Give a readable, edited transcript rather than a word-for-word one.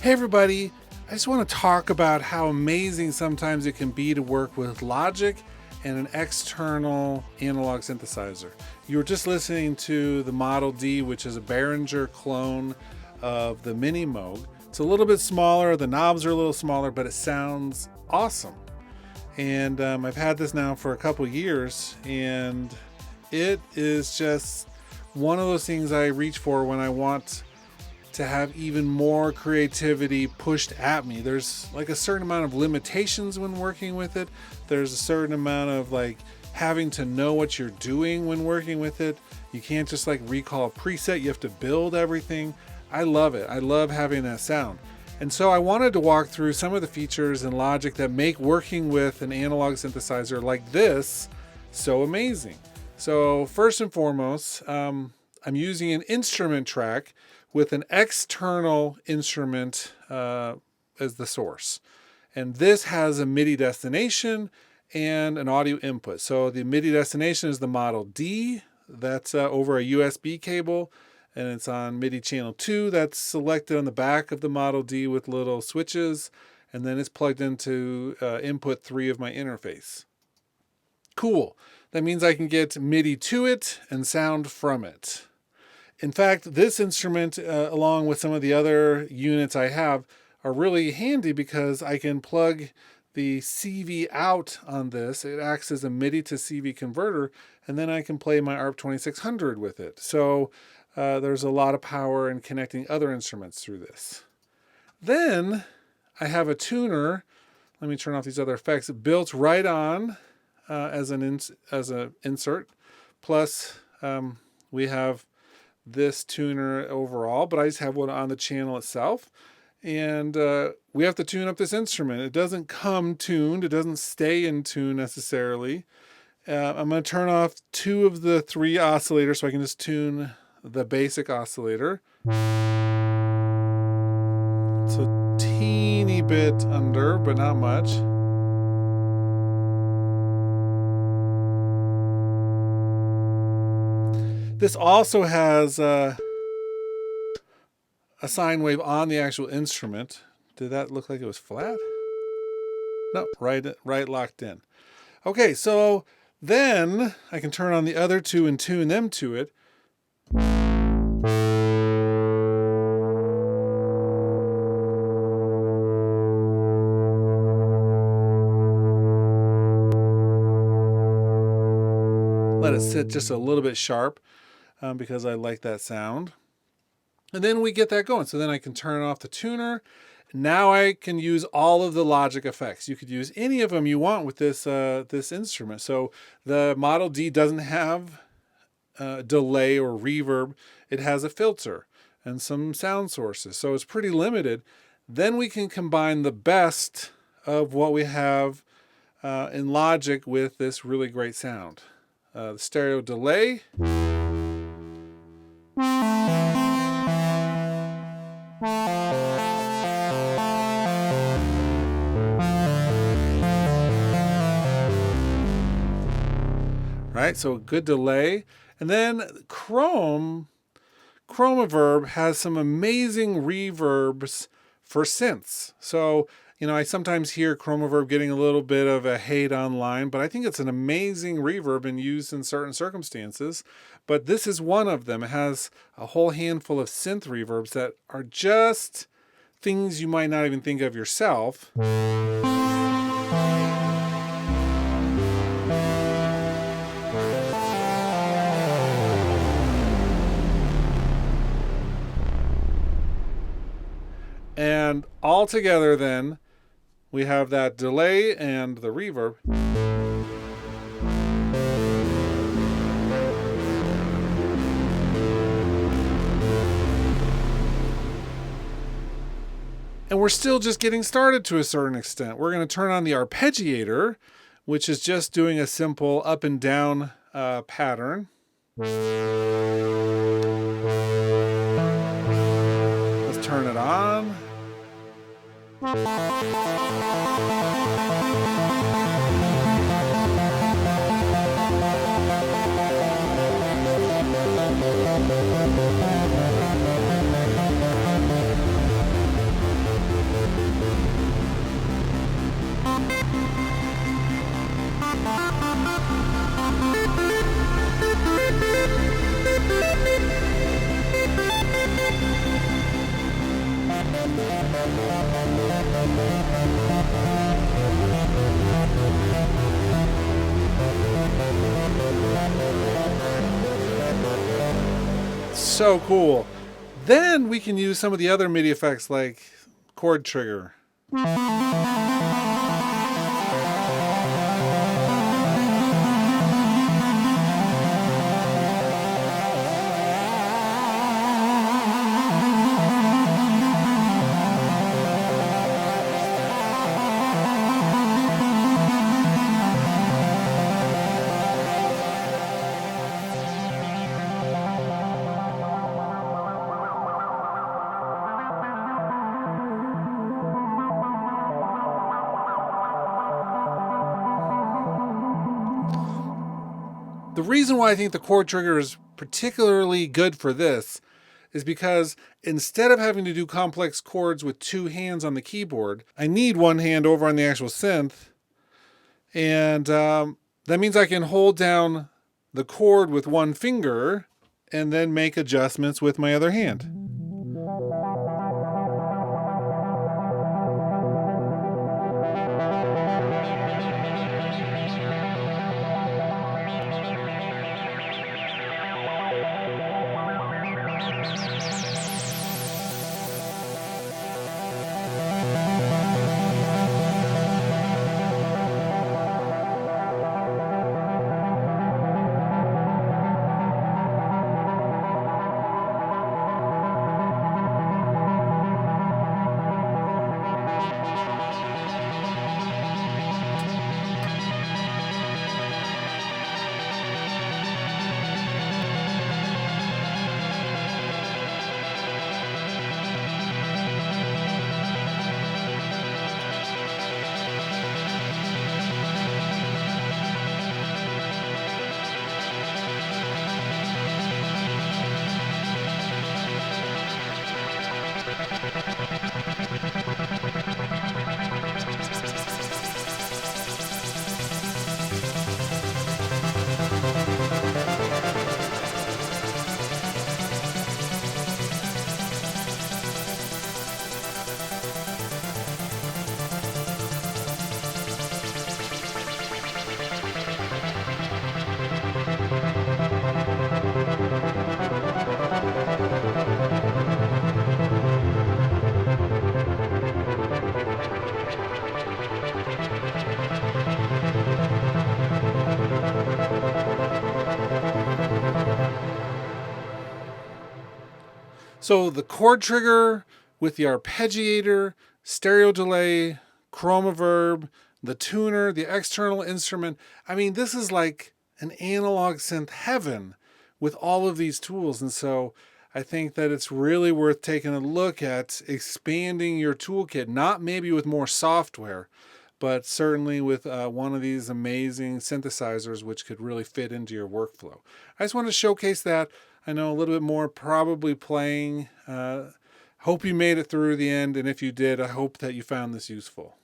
Hey everybody, I just want to talk about how amazing sometimes it can be to work with Logic and an external analog synthesizer. You were just listening to the Model D, which is a Behringer clone of the Mini Moog. It's a little bit smaller, the knobs are a little smaller, but it sounds awesome. And I've had this now for a couple years, and it is just one of those things I reach for when I want to have even more creativity pushed at me. There's like a certain amount of limitations when working with it. There's a certain amount of like having to know what you're doing when working with it. You can't just like recall a preset, you have to build everything. I love it. I love having that sound. And so I wanted to walk through some of the features in Logic that make working with an analog synthesizer like this so amazing. So first and foremost, I'm using an instrument track with an external instrument as the source. And this has a MIDI destination and an audio input. So the MIDI destination is the Model D. That's over a USB cable, and it's on MIDI channel 2. That's selected on the back of the Model D with little switches, and then it's plugged into input 3 of my interface. Cool. That means I can get MIDI to it and sound from it. In fact, this instrument, along with some of the other units I have, are really handy because I can plug the CV out on this. It acts as a MIDI to CV converter, and then I can play my ARP 2600 with it. So there's a lot of power in connecting other instruments through this. Then I have a tuner. Let me turn off these other effects. Built right on as an insert. Plus, we have this tuner overall, but I just have one on the channel itself. And we have to tune up this instrument. It doesn't come tuned. It doesn't stay in tune necessarily. I'm going to turn off 2 of the 3 oscillators so I can just tune the basic oscillator. It's a teeny bit under, but not much. This also has a sine wave on the actual instrument. Did that look like it was flat? No, right locked in. Okay, so then I can turn on the other 2 and tune them to it. Let it sit just a little bit sharp because I like that sound. And then we get that going. So then I can turn off the tuner. Now I can use all of the Logic effects. You could use any of them you want with this instrument. So the Model D doesn't have delay or reverb. It has a filter and some sound sources. So it's pretty limited. Then we can combine the best of what we have in Logic with this really great sound. The stereo delay. Right, so good delay. And then Chromaverb has some amazing reverbs for synths. So, I sometimes hear Chromaverb getting a little bit of a hate online, but I think it's an amazing reverb and used in certain circumstances. But this is one of them. It has a whole handful of synth reverbs that are just things you might not even think of yourself. And all together then, we have that delay and the reverb. we're still just getting started to a certain extent. We're going to turn on the arpeggiator, which is just doing a simple up and down pattern. Let's turn it on. So cool. Then we can use some of the other MIDI effects like chord trigger. The reason why I think the chord trigger is particularly good for this is because instead of having to do complex chords with two hands on the keyboard, I need one hand over on the actual synth. And that means I can hold down the chord with one finger and then make adjustments with my other hand. So the chord trigger with the arpeggiator, stereo delay, chroma verb, the tuner, the external instrument. I mean, this is like an analog synth heaven with all of these tools. And so I think that it's really worth taking a look at expanding your toolkit, not maybe with more software, but certainly with one of these amazing synthesizers which could really fit into your workflow. I just want to showcase that. I know a little bit more probably playing. Hope you made it through the end, and if you did, I hope that you found this useful.